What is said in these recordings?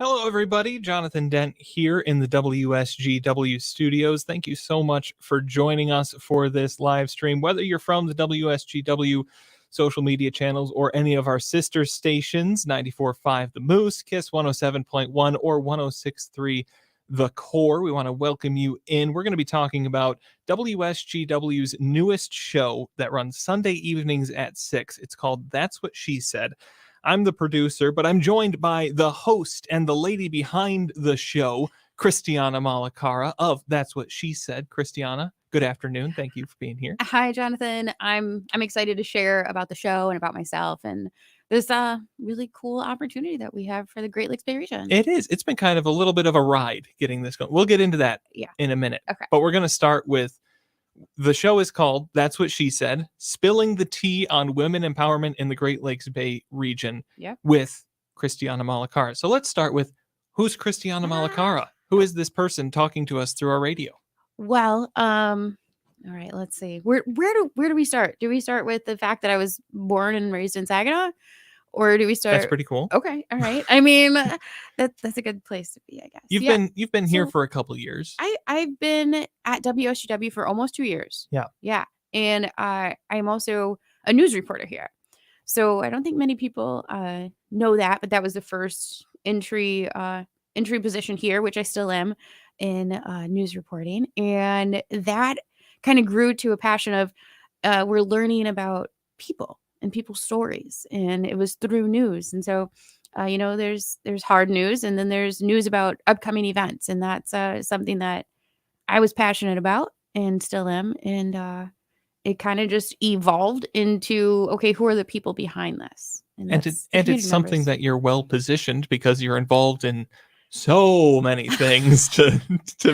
Hello, everybody. Jonathan Dent here in the WSGW studios. Thank you so much for joining us for this live stream. Whether you're from the WSGW social media channels or any of our sister stations, 94.5 The Moose, KISS 107.1, or 106.3 The Core, we want to welcome you in. We're going to be talking about WSGW's newest show that runs Sunday evenings at 6. It's called That's What She Said. I'm the producer, but I'm joined by the host and the lady behind the show, Christiana Malacara of That's What She Said. Christiana, good afternoon. Thank you for being here. Hi, Jonathan. I'm excited to share about the show and about myself and this really cool opportunity that we have for the Great Lakes Bay region. It is. It's been kind of a little bit of a ride getting this going. We'll get into that in a minute. Okay. But we're going to start with the show is called That's What She Said, Spilling the Tea on Women Empowerment in the Great Lakes Bay region with Christiana Malacara. So let's start with, who's Christiana Malacara? Who is this person talking to us through our radio? Well, all right, let's see. Where do we start? Do we start with the fact that I was born and raised in Saginaw? Or do we start? That's pretty cool. Okay, all right. I mean, that's a good place to be, I guess. You've been here for a couple of years. I've been at WSGW for almost 2 years. Yeah, and I'm also a news reporter here. So I don't think many people know that, but that was the first entry position here, which I still am in news reporting, and that kind of grew to a passion of we're learning about people and people's stories, and it was through news. And so there's hard news, and then there's news about upcoming events, and that's something that I was passionate about and still am. And it kind of just evolved into, okay, who are the people behind this? And it's something that you're well positioned because you're involved in so many things to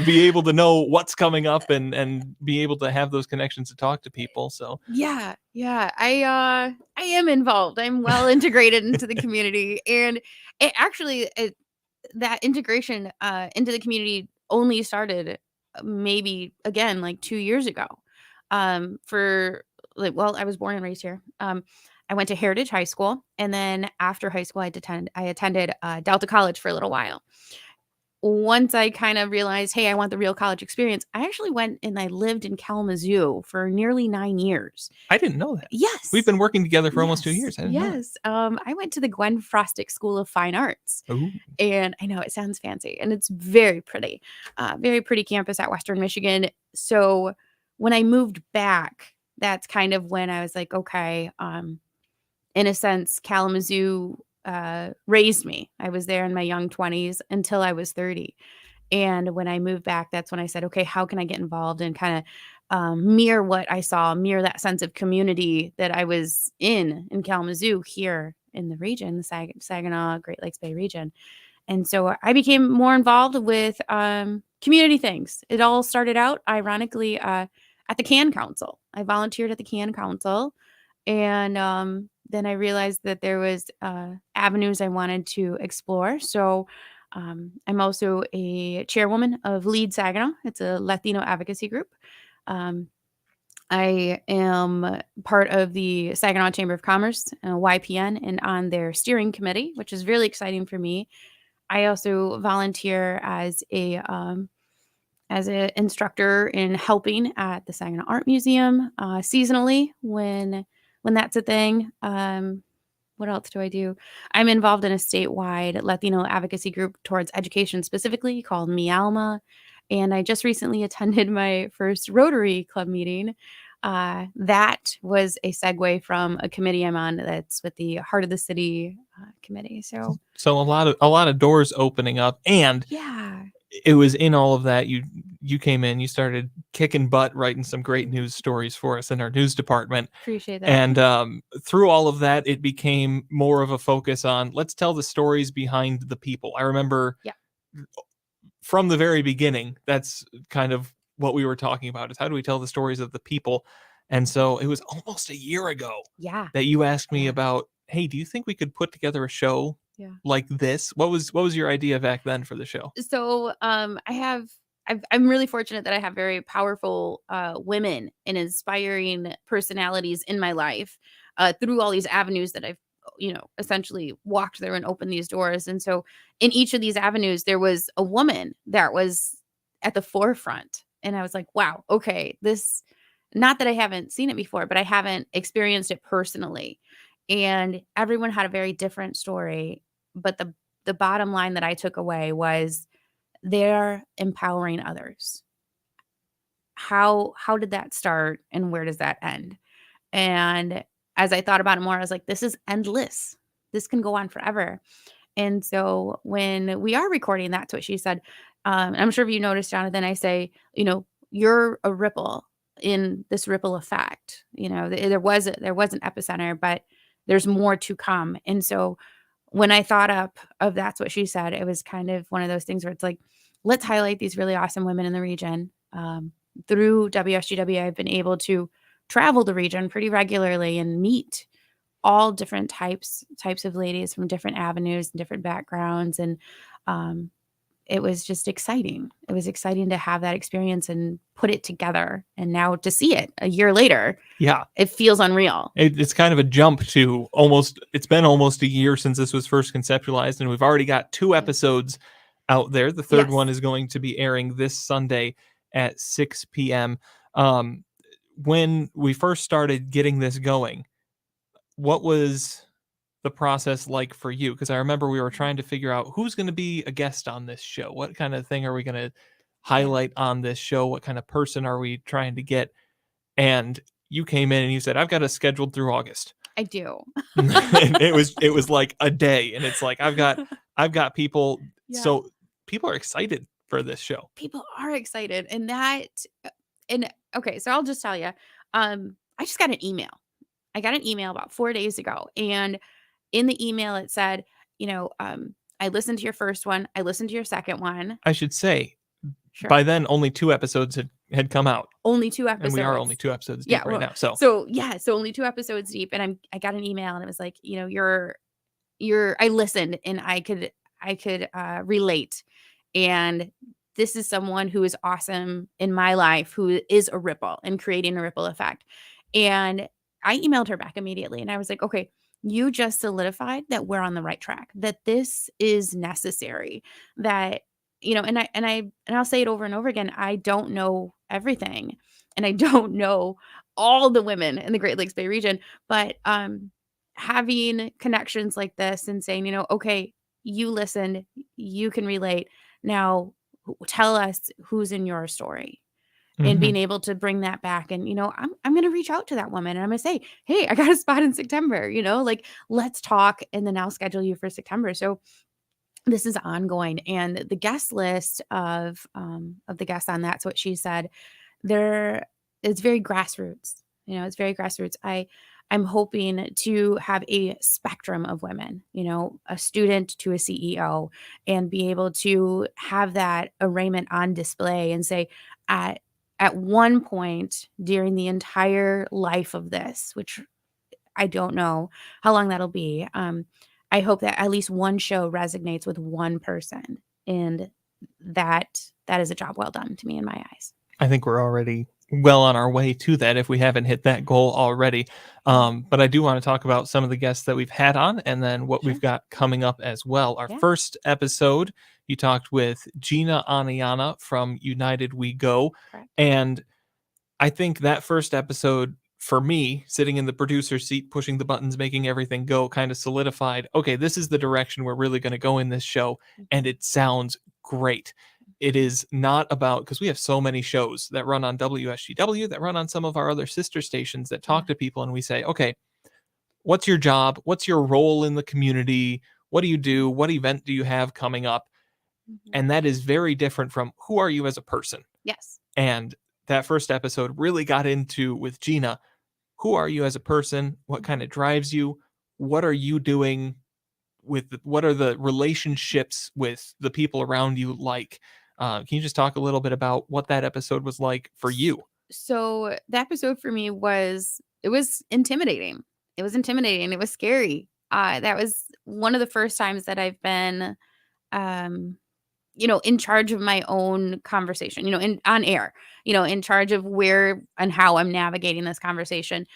be able to know what's coming up and be able to have those connections to talk to people. So yeah, I am involved. I'm well integrated into the community, and that integration into the community only started maybe again like 2 years ago. I was born and raised here. I went to Heritage High School, and then after high school, I attended Delta College for a little while. Once I kind of realized, hey, I want the real college experience, I actually went and I lived in Kalamazoo for nearly 9 years. I didn't know that. Yes. We've been working together for almost 2 years. I didn't know that. I went to the Gwen Frostic School of Fine Arts. Ooh. And I know it sounds fancy, and it's very pretty. Very pretty campus at Western Michigan. So when I moved back, that's kind of when I was like, okay, in a sense, Kalamazoo raised me. I was there in my young 20s until I was 30. And when I moved back, that's when I said, okay, how can I get involved and kind of mirror what I saw, mirror that sense of community that I was in Kalamazoo here in the region, the Saginaw, Great Lakes Bay region. And so I became more involved with community things. It all started out, ironically, at the CAN Council. I volunteered at the CAN Council, and then I realized that there was avenues I wanted to explore. So I'm also a chairwoman of Lead Saginaw. It's a Latino advocacy group. I am part of the Saginaw Chamber of Commerce, YPN, and on their steering committee, which is really exciting for me. I also volunteer as an instructor in helping at the Saginaw Art Museum seasonally when that's a thing. What else do I do? I'm involved in a statewide Latino advocacy group towards education specifically called Mi Alma. And I just recently attended my first Rotary Club meeting. That was a segue from a committee I'm on that's with the Heart of the City committee. So a lot of doors opening up, and it was in all of that you came in, you started kicking butt, writing some great news stories for us in our news department. Appreciate that. And through all of that, it became more of a focus on let's tell the stories behind the people. I remember from the very beginning, that's kind of what we were talking about, is how do we tell the stories of the people. And so it was almost a year ago that you asked me about, hey, do you think we could put together a show like this? What was your idea back then for the show? So I'm really fortunate that I have very powerful women and inspiring personalities in my life through all these avenues that I've essentially walked there and opened these doors. And so in each of these avenues, there was a woman that was at the forefront. And I was like, wow, okay, this, not that I haven't seen it before, but I haven't experienced it personally. And everyone had a very different story. But the bottom line that I took away was they're empowering others. How did that start and where does that end? And as I thought about it more, I was like, this is endless. This can go on forever. And so when we are recording, that's what she said. I'm sure if you noticed, Jonathan, I say, you're a ripple in this ripple effect. There was an epicenter, but there's more to come. And so when I thought up of that's what she said, it was kind of one of those things where it's like, let's highlight these really awesome women in the region. Through WSGW, I've been able to travel the region pretty regularly and meet all different types of ladies from different avenues and different backgrounds. And it was just exciting. It was exciting to have that experience and put it together. And now to see it a year later, Yeah, it feels unreal. it's kind of a jump to it's been almost a year since this was first conceptualized, and we've already got 2 episodes out there. The third one is going to be airing this Sunday at 6 p.m. When we first started getting this going, what was the process like for you? Because I remember we were trying to figure out who's going to be a guest on this show. What kind of thing are we going to highlight on this show? What kind of person are we trying to get? And you came in and you said, I've got it scheduled through August. I do. And it was like a day. And it's like, I've got people. Yeah. So people are excited for this show. People are excited. And okay, so I'll just tell you, I just got an email. I got an email about 4 days ago. And in the email, it said, I listened to your first one. I listened to your second one. I should say, Sure. by then, only 2 episodes had come out. Only 2 episodes. And we are only 2 episodes deep right now. So only 2 episodes deep. And I got an email and it was like, I listened and I could relate. And this is someone who is awesome in my life, who is a ripple and creating a ripple effect. And I emailed her back immediately and I was like, okay, you just solidified that we're on the right track, that this is necessary, that, and I'll say it over and over again. I don't know everything and I don't know all the women in the Great Lakes Bay region, but having connections like this and saying, okay, you listened, you can relate. Now tell us who's in your story. And being able to bring that back. And, I'm going to reach out to that woman and I'm going to say, hey, I got a spot in September, let's talk. And then I'll schedule you for September. So this is ongoing. And the guest list of the guests on That's What She Said, it's very grassroots. It's very grassroots. I'm hoping to have a spectrum of women, a student to a CEO, and be able to have that arraignment on display and say, at one point during the entire life of this, which I don't know how long that'll be, I hope that at least one show resonates with one person. And that is a job well done to me in my eyes. I think we're already well on our way to that if we haven't hit that goal already. But I do want to talk about some of the guests that we've had on and then what we've got coming up as well. Our first episode, you talked with Gina Aniana from United We Go. Correct. And I think that first episode, for me, sitting in the producer's seat, pushing the buttons, making everything go, kind of solidified, okay, this is the direction we're really going to go in this show. And it sounds great. It is not about, because we have so many shows that run on WSGW, that run on some of our other sister stations that talk to people, and we say, okay, what's your job? What's your role in the community? What do you do? What event do you have coming up? And that is very different from who are you as a person? Yes. And that first episode really got into, with Gina, who are you as a person? What kind of drives you? What are you doing what are the relationships with the people around you like? Can you just talk a little bit about what that episode was like for you? So the episode for me was intimidating. It was intimidating. It was scary. That was one of the first times that I've been, in charge of my own conversation, on air, in charge of where and how I'm navigating this conversation.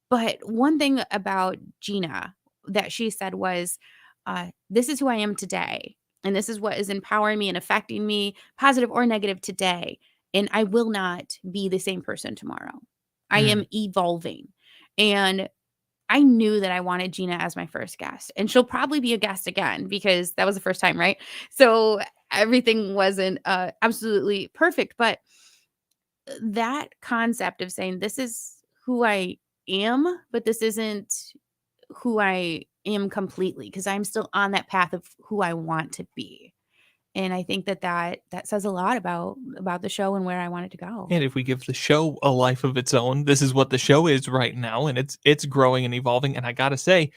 But one thing about Gina that she said was, this is who I am today. And this is what is empowering me and affecting me, positive or negative today. And I will not be the same person tomorrow. I am evolving. And I knew that I wanted Gina as my first guest. And she'll probably be a guest again because that was the first time, right? So everything wasn't absolutely perfect. But that concept of saying, this is who I am, but this isn't who I am completely, because I'm still on that path of who I want to be. And I think that says a lot about the show and where I want it to go. And if we give the show a life of its own, this is what the show is right now, and it's growing and evolving. And I gotta say,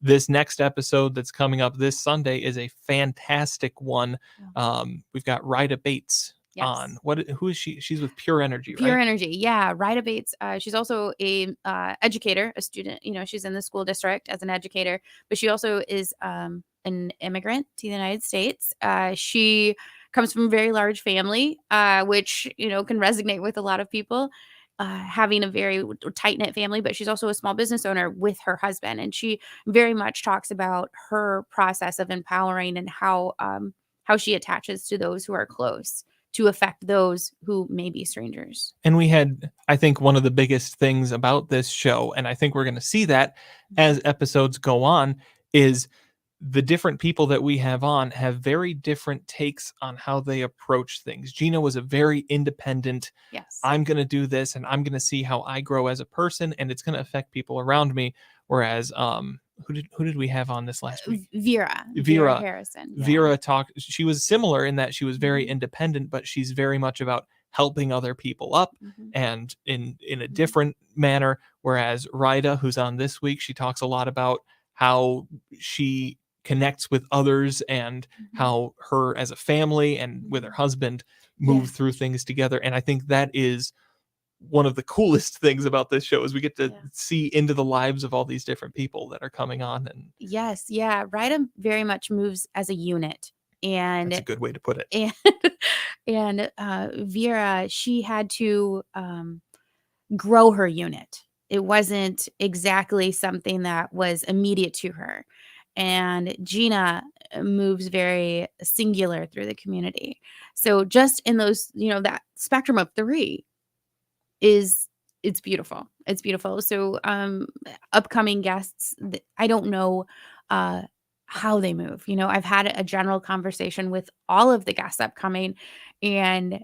this next episode that's coming up this Sunday is a fantastic one. Yeah. We've got Rita Bates on. Yes. Who is she? She's with Pure Energy, Pure right? Energy. Yeah. Rita Bates. She's also a educator, a student. She's in the school district as an educator, but she also is an immigrant to the United States. She comes from a very large family, which, can resonate with a lot of people. Having a very tight knit family, but she's also a small business owner with her husband. And she very much talks about her process of empowering and how she attaches to those who are close to affect those who may be strangers. And we had, I think, one of the biggest things about this show, and I think we're going to see that as episodes go on, is the different people that we have on have very different takes on how they approach things. Gina was a very independent, Yes. I'm going to do this and I'm going to see how I grow as a person and it's going to affect people around me. Whereas, who did we have on this last week? Vera Harrison. Yeah. Vera talked, she was similar in that she was very independent, but she's very much about helping other people up and in a different manner. Whereas Rita, who's on this week, she talks a lot about how she connects with others and how her as a family and with her husband move through things together. And I think that is one of the coolest things about this show is we get to see into the lives of all these different people that are coming on. And yes, yeah, Rita very much moves as a unit, and that's a good way to put it. And Vera, she had to grow her unit. It wasn't exactly something that was immediate to her. And Gina moves very singular through the community. So just in those, that spectrum of three it's beautiful. It's beautiful. So upcoming guests, I don't know how they move. I've had a general conversation with all of the guests upcoming, and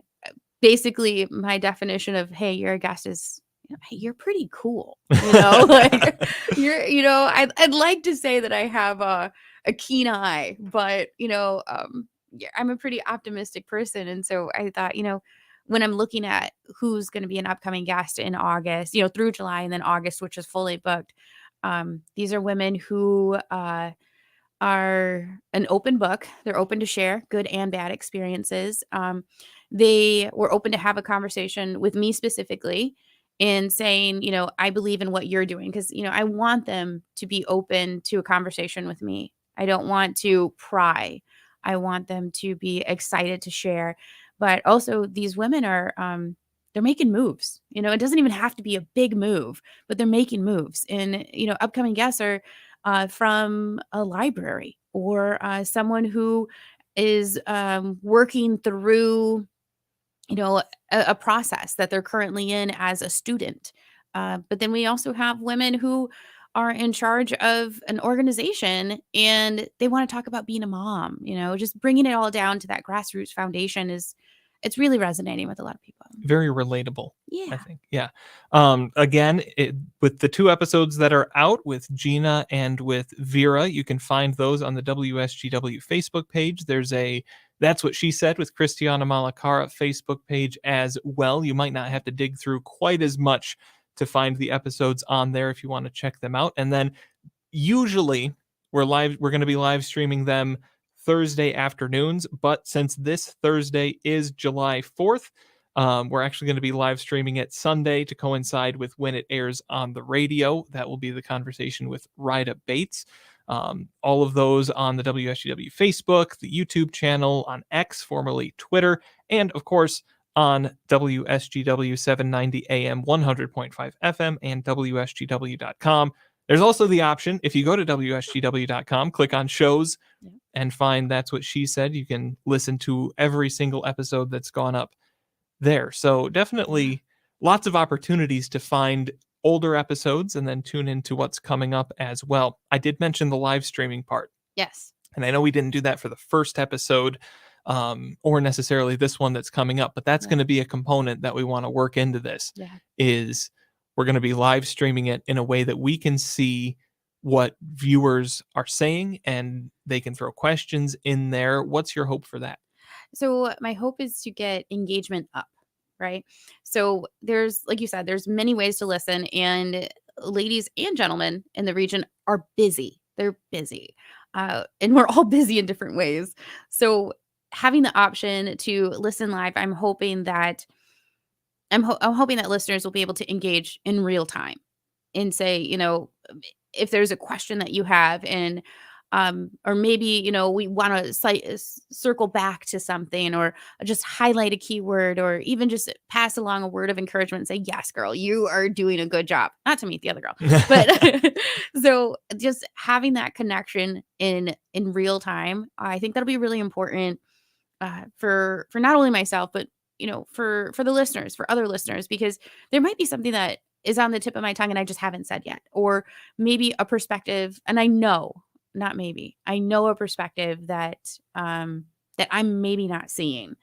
basically my definition of, hey, you're a guest is, hey, you're pretty cool. Like I'd like to say that I have a keen eye, but I'm a pretty optimistic person. And so I thought, when I'm looking at who's going to be an upcoming guest in August, through July and then August, which is fully booked, these are women who are an open book. They're open to share good and bad experiences. They were open to have a conversation with me specifically and saying, I believe in what you're doing, because, I want them to be open to a conversation with me. I don't want to pry. I want them to be excited to share. But also these women are, they're making moves. It doesn't even have to be a big move, but they're making moves. And, upcoming guests are from a library or someone who is working through, a process that they're currently in as a student. But then we also have women who are in charge of an organization and they want to talk about being a mom, just bringing it all down to that grassroots foundation it's really resonating with a lot of people. Very relatable. Yeah. I think. Yeah. Again, with the 2 episodes that are out with Gina and with Vera, you can find those on the WSGW Facebook page. There's a That's What She Said with Christiana Malacara Facebook page as well. You might not have to dig through quite as much to find the episodes on there if you want to check them out. And then usually we're going to be live streaming them Thursday afternoons, but since this Thursday is July 4th, we're actually going to be live streaming it Sunday to coincide with when it airs on the radio. That will be the conversation with Rita Bates. All of those on the WSGW Facebook, the YouTube channel, on X, formerly Twitter, and of course on WSGW 790 AM, 100.5 FM, and WSGW.com. There's also the option, if you go to WSGW.com, click on shows, and find That's What She Said. You can listen to every single episode that's gone up there. So definitely lots of opportunities to find older episodes and then tune into what's coming up as well. I did mention the live streaming part. Yes. And I know we didn't do that for the first episode, or necessarily this one that's coming up, but that's going to be a component that we want to work into this. Is we're going to be live streaming it in a way that we can see what viewers are saying and they can throw questions in there. What's your hope for that? So my hope is to get engagement up, right? So there's, like you said, there's many ways to listen, and ladies and gentlemen in the region are busy. They're busy. And we're all busy in different ways. So having the option to listen live, I'm hoping that listeners will be able to engage in real time and say, if there's a question that you have, and or maybe, we want to circle back to something, or just highlight a keyword, or even just pass along a word of encouragement and say, yes, girl, you are doing a good job. Not to meet the other girl, but so just having that connection in real time, I think that'll be really important for not only myself, but for the listeners, for other listeners, because there might be something that is on the tip of my tongue and I just haven't said yet, or maybe a perspective, and I know a perspective that that I'm maybe not seeing.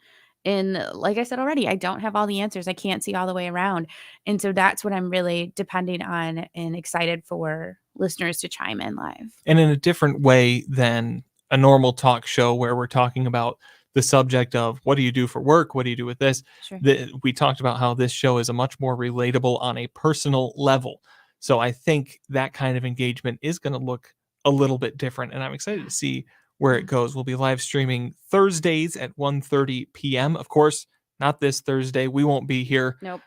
And like I said already, I don't have all the answers. I can't see all the way around. And so that's what I'm really depending on and excited for listeners to chime in live. And in a different way than a normal talk show where we're talking about the subject of what do you do for work? What do you do with this? Sure. We talked about how this show is a much more relatable on a personal level. So I think that kind of engagement is going to look a little bit different, and I'm excited to see where it goes. We'll be live streaming Thursdays at 1:30 p.m. Of course, not this Thursday. We won't be here. Nope.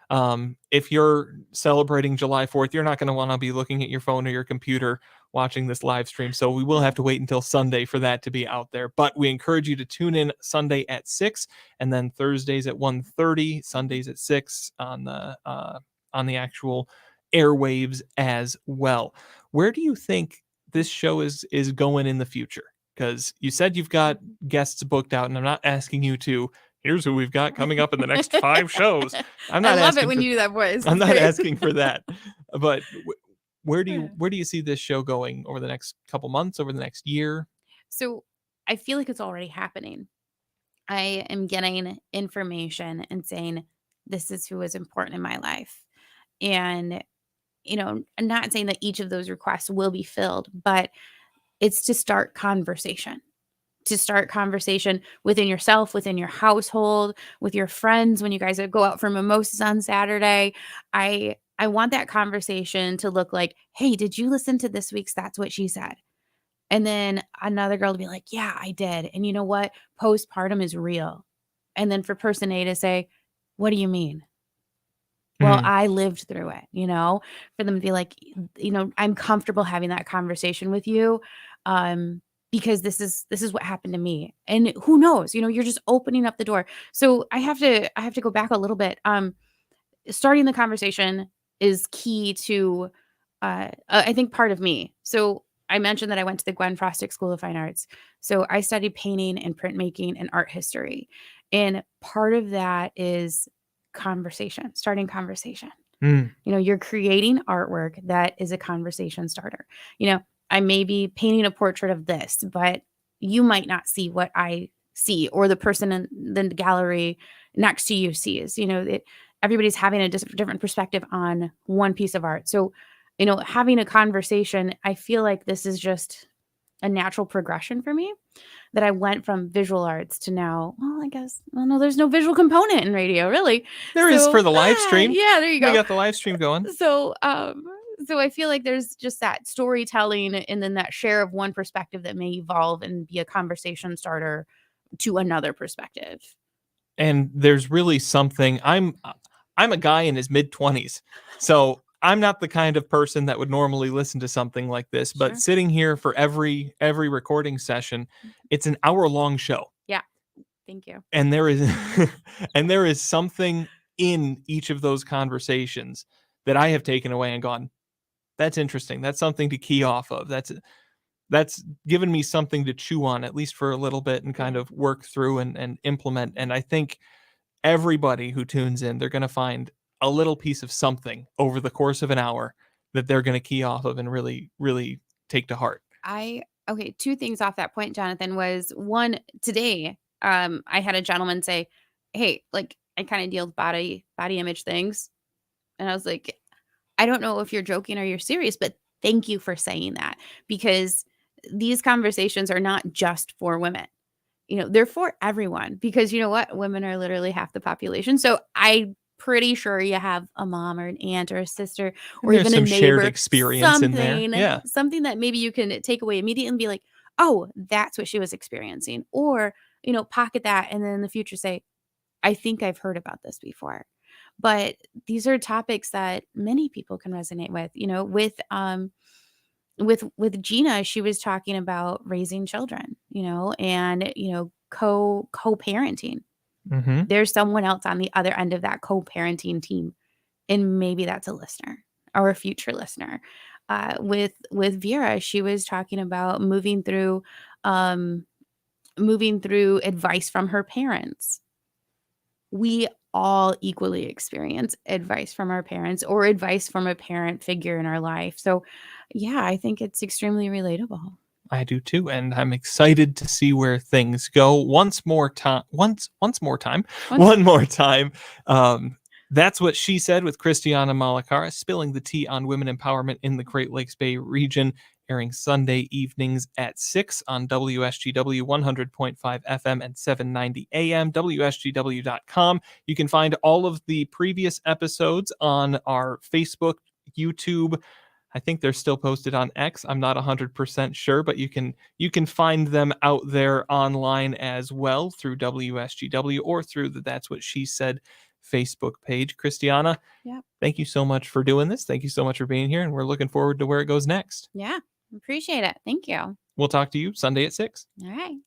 If you're celebrating July 4th, you're not going to want to be looking at your phone or your computer watching this live stream. So we will have to wait until Sunday for that to be out there. But we encourage you to tune in Sunday at 6, and then Thursdays at 1:30, Sundays at 6 on the actual airwaves as well. Where do you think this show is going in the future? Because you said you've got guests booked out, and I'm not asking you to, here's who we've got coming up in the next 5 shows. I love it when you do that voice. I'm not asking for that. But where do you see this show going over the next couple months, over the next year? So I feel like it's already happening. I am getting information and saying, this is who is important in my life. And, I'm not saying that each of those requests will be filled, but it's to start conversation. To start conversation within yourself, within your household, with your friends, when you guys go out for mimosas on Saturday. I want that conversation to look like, hey, did you listen to this week's That's What She Said? And then another girl to be like, yeah, I did. And you know what? Postpartum is real. And then for person A to say, what do you mean? Well, I lived through it, for them to be like, I'm comfortable having that conversation with you. Because this is what happened to me. And who knows, you're just opening up the door. So I have to go back a little bit. Starting the conversation is key to, I think, part of me. So I mentioned that I went to the Gwen Frostic School of Fine Arts. So I studied painting and printmaking and art history. And part of that is starting conversation. You're creating artwork that is a conversation starter. I may be painting a portrait of this, but you might not see what I see, or the person in the gallery next to you sees. Everybody's having a different perspective on one piece of art. So, having a conversation, I feel like this is just a natural progression for me, that I went from visual arts to now, no, there's no visual component in radio, really. There is for the live stream. Yeah, there you go. We got the live stream going. So I feel like there's just that storytelling, and then that share of one perspective that may evolve and be a conversation starter to another perspective. And there's really something, I'm a guy in his mid-20s, so I'm not the kind of person that would normally listen to something like this, but sitting here for every recording session, it's an hour-long show. Yeah. Thank you. And there is and there is something in each of those conversations that I have taken away and gone, that's interesting. That's something to key off of. That's given me something to chew on, at least for a little bit, and kind Yeah. of work through and implement. And I think everybody who tunes in, they're going to find a little piece of something over the course of an hour that they're going to key off of and really, really take to heart. Okay, two things off that point, Jonathan, was one today, I had a gentleman say, "Hey, like I kind of deal with body image things." And I was like, "I don't know if you're joking or you're serious, but thank you for saying that because these conversations are not just for women. They're for everyone because you know what? Women are literally half the population. So I'm pretty sure you have a mom or an aunt or a sister And or there's even a some shared neighbor, experience in there. Yeah. something that maybe you can take away immediately and be like, oh, that's what she was experiencing. Or, pocket that and then in the future say, I think I've heard about this before. But these are topics that many people can resonate with, with Gina, she was talking about raising children, and co-parenting. Mm-hmm. There's someone else on the other end of that co-parenting team, and maybe that's a listener or a future listener. With Vera, she was talking about moving through advice from her parents. We all equally experience advice from our parents or advice from a parent figure in our life. So, yeah, I think it's extremely relatable. I do too, and I'm excited to see where things go. Once more time, one more time. That's what she said with Christiana Malacara, spilling the tea on women empowerment in the Great Lakes Bay region, airing Sunday evenings at 6 on WSGW 100.5 FM and 790 AM, WSGW.com. You can find all of the previous episodes on our Facebook, YouTube. I think they're still posted on X. I'm not 100% sure, but you can find them out there online as well through WSGW or through the That's What She Said Facebook page. Christiana, Yeah. thank you so much for doing this. Thank you so much for being here, and we're looking forward to where it goes next. Yeah. Appreciate it. Thank you. All We'll talk to you Sunday at 6. right.